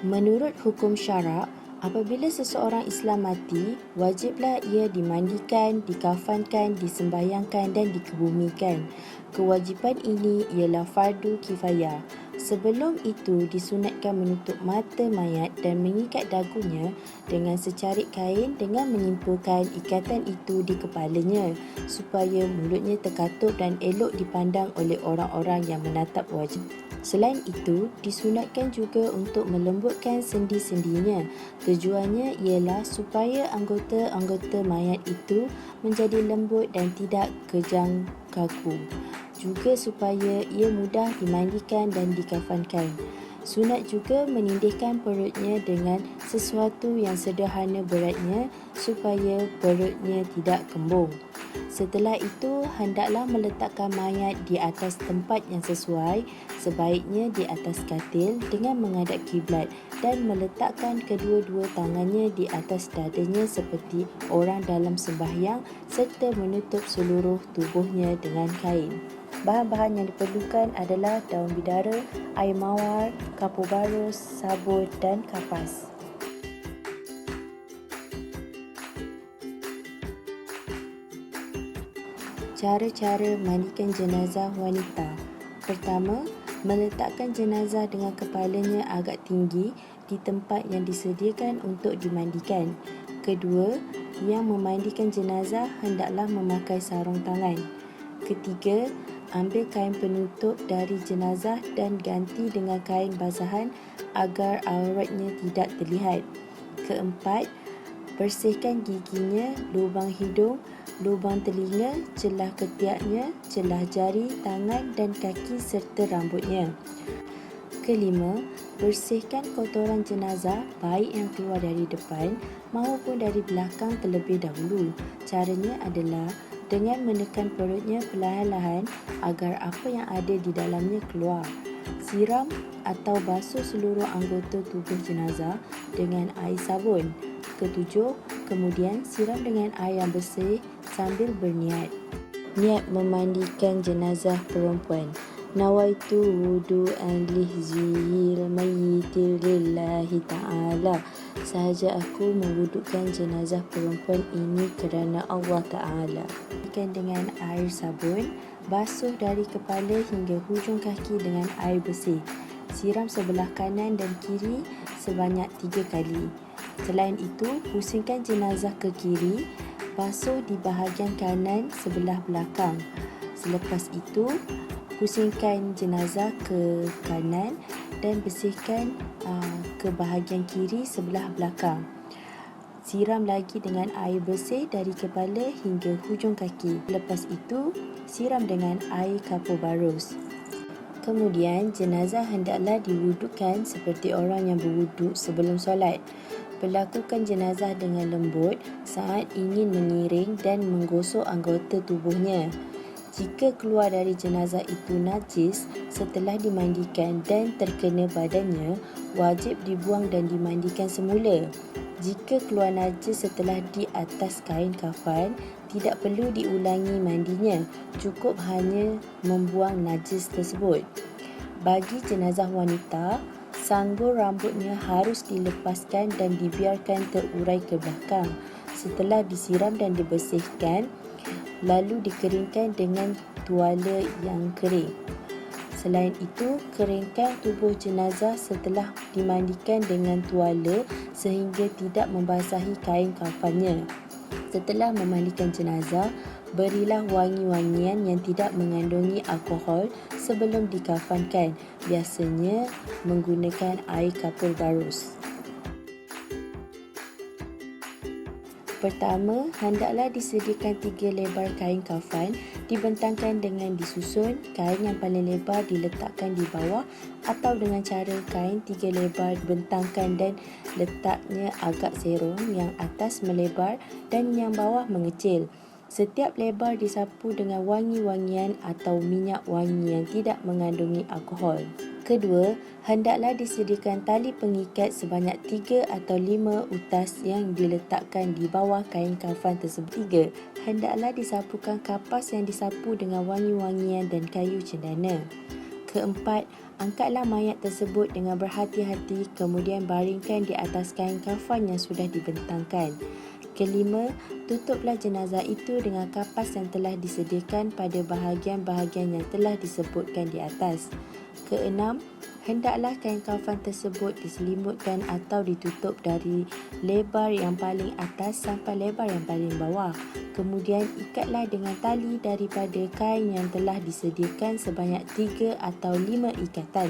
Menurut hukum syarak, apabila seseorang Islam mati, wajiblah ia dimandikan, dikafankan, disembahyangkan dan dikebumikan. Kewajipan ini ialah fardu kifayah. Sebelum itu, disunatkan menutup mata mayat dan mengikat dagunya dengan secarik kain dengan menyimpulkan ikatan itu di kepalanya supaya mulutnya terkatup dan elok dipandang oleh orang-orang yang menatap wajah. Selain itu, disunatkan juga untuk melembutkan sendi-sendinya. Tujuannya ialah supaya anggota-anggota mayat itu menjadi lembut dan tidak kejang kaku. Juga supaya ia mudah dimandikan dan dikafankan. Sunat juga menindihkan perutnya dengan sesuatu yang sederhana beratnya supaya perutnya tidak kembung. Setelah itu, hendaklah meletakkan mayat di atas tempat yang sesuai, sebaiknya di atas katil dengan menghadap kiblat dan meletakkan kedua-dua tangannya di atas dadanya seperti orang dalam sembahyang serta menutup seluruh tubuhnya dengan kain. Bahan-bahan yang diperlukan adalah daun bidara, air mawar, kapur barus, sabun dan kapas. Cara-cara mandikan jenazah wanita. Pertama, meletakkan jenazah dengan kepalanya agak tinggi di tempat yang disediakan untuk dimandikan. Kedua, yang memandikan jenazah hendaklah memakai sarung tangan. Ketiga, ambil kain penutup dari jenazah dan ganti dengan kain basahan agar auratnya tidak terlihat. Keempat, bersihkan giginya, lubang hidung, lubang telinga, celah ketiaknya, celah jari, tangan dan kaki serta rambutnya. Kelima, bersihkan kotoran jenazah baik yang keluar dari depan maupun dari belakang terlebih dahulu. Caranya adalah dengan menekan perutnya perlahan-lahan agar apa yang ada di dalamnya keluar. Siram atau basuh seluruh anggota tubuh jenazah dengan air sabun. Ketujuh, kemudian siram dengan air yang bersih sambil berniat. Niat memandikan jenazah perempuan. Nawaitu wudu'an lihziyil mayyiti lillahi ta'ala. Sahaja aku mewudukkan jenazah perempuan ini kerana Allah Ta'ala. Dengan air sabun, basuh dari kepala hingga hujung kaki dengan air bersih. Siram sebelah kanan dan kiri sebanyak 3 kali. Selain itu, pusingkan jenazah ke kiri, basuh di bahagian kanan sebelah belakang. Selepas itu, pusingkan jenazah ke kanan dan bersihkan ke bahagian kiri sebelah belakang. Siram lagi dengan air bersih dari kepala hingga hujung kaki. Lepas itu, siram dengan air kapur barus. Kemudian, jenazah hendaklah diwudukkan seperti orang yang berwuduk sebelum solat. Perlakukan jenazah dengan lembut saat ingin mengiring dan menggosok anggota tubuhnya. Jika keluar dari jenazah itu najis setelah dimandikan dan terkena badannya, wajib dibuang dan dimandikan semula. Jika keluar najis setelah di atas kain kafan, tidak perlu diulangi mandinya, cukup hanya membuang najis tersebut. Bagi jenazah wanita, sanggul rambutnya harus dilepaskan dan dibiarkan terurai ke belakang. Setelah disiram dan dibersihkan, lalu dikeringkan dengan tuala yang kering. Selain itu, keringkan tubuh jenazah setelah dimandikan dengan tuala sehingga tidak membasahi kain kafannya. Setelah memandikan jenazah, berilah wangi-wangian yang tidak mengandungi alkohol sebelum dikafankan, biasanya menggunakan air kapur barus. Pertama, hendaklah disediakan 3 lebar kain kafan dibentangkan dengan disusun, kain yang paling lebar diletakkan di bawah atau dengan cara kain 3 lebar dibentangkan dan letaknya agak serong, yang atas melebar dan yang bawah mengecil. Setiap lebar disapu dengan wangi-wangian atau minyak wangi yang tidak mengandungi alkohol. Kedua, hendaklah disediakan tali pengikat sebanyak 3 atau 5 utas yang diletakkan di bawah kain kafan tersebut. 3. Hendaklah disapukan kapas yang disapu dengan wangi-wangian dan kayu cendana. Keempat, Angkatlah mayat tersebut dengan berhati-hati, kemudian baringkan di atas kain kafan yang sudah dibentangkan. Kelima, tutuplah jenazah itu dengan kapas yang telah disediakan pada bahagian-bahagian yang telah disebutkan di atas. Keenam, hendaklah kain kafan tersebut diselimutkan atau ditutup dari lebar yang paling atas sampai lebar yang paling bawah. Kemudian ikatlah dengan tali daripada kain yang telah disediakan sebanyak 3 atau 5 ikatan.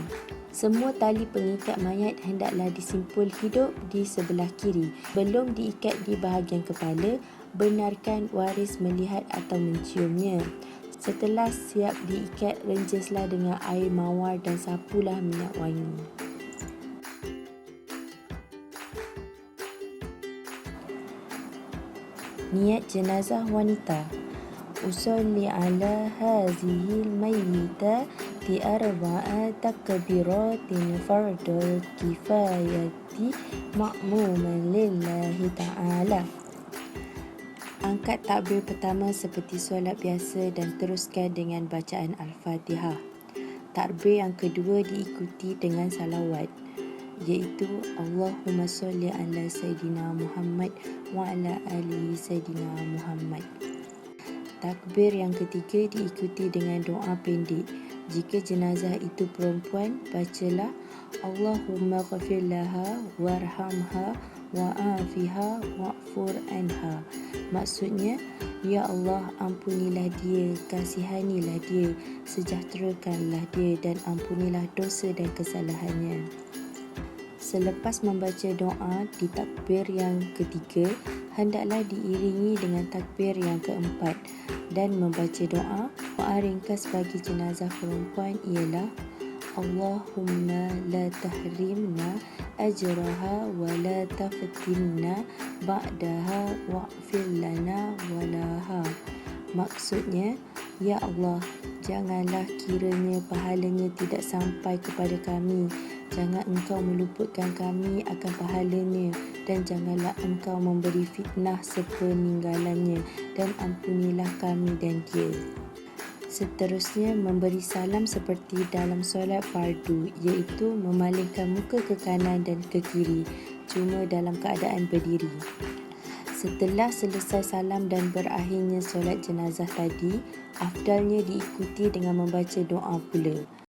Semua tali pengikat mayat hendaklah disimpul hidup di sebelah kiri. Belum diikat di bahagian kepala, benarkan waris melihat atau menciumnya. Setelah siap diikat, renjaslah dengan air mawar dan sapulah minyak wangi. Niat jenazah wanita. Usolli ala hazihil mayyita di arba'a takbiratin fardul kifayati ma'muman lillahi ta'ala. Angkat takbir pertama seperti solat biasa dan teruskan dengan bacaan Al-Fatihah. Takbir yang kedua diikuti dengan salawat, iaitu Allahumma sholli ala Sayyidina Muhammad wa ala ali Sayyidina Muhammad. Takbir yang ketiga diikuti dengan doa pendek. Jika jenazah itu perempuan, bacalah Allahumma ghafir laha warhamha wa'afiha wa'fur anha. Maksudnya, Ya Allah, ampunilah dia, kasihanilah dia, sejahterakanlah dia dan ampunilah dosa dan kesalahannya. Selepas membaca doa di takbir yang ketiga, hendaklah diiringi dengan takbir yang keempat dan membaca doa. Doa ringkas bagi jenazah perempuan ialah Allahumma la tahrimna ajraha wa la taftinna ba'daha wa'fir lana walaha. Maksudnya, Ya Allah, janganlah kiranya pahalanya tidak sampai kepada kami. Jangan engkau meluputkan kami akan pahalanya dan janganlah engkau memberi fitnah sepeninggalannya dan ampunilah kami dan dia. Seterusnya, memberi salam seperti dalam solat fardu, iaitu memalingkan muka ke kanan dan ke kiri, cuma dalam keadaan berdiri. Setelah selesai salam dan berakhirnya solat jenazah tadi, afdalnya diikuti dengan membaca doa pula.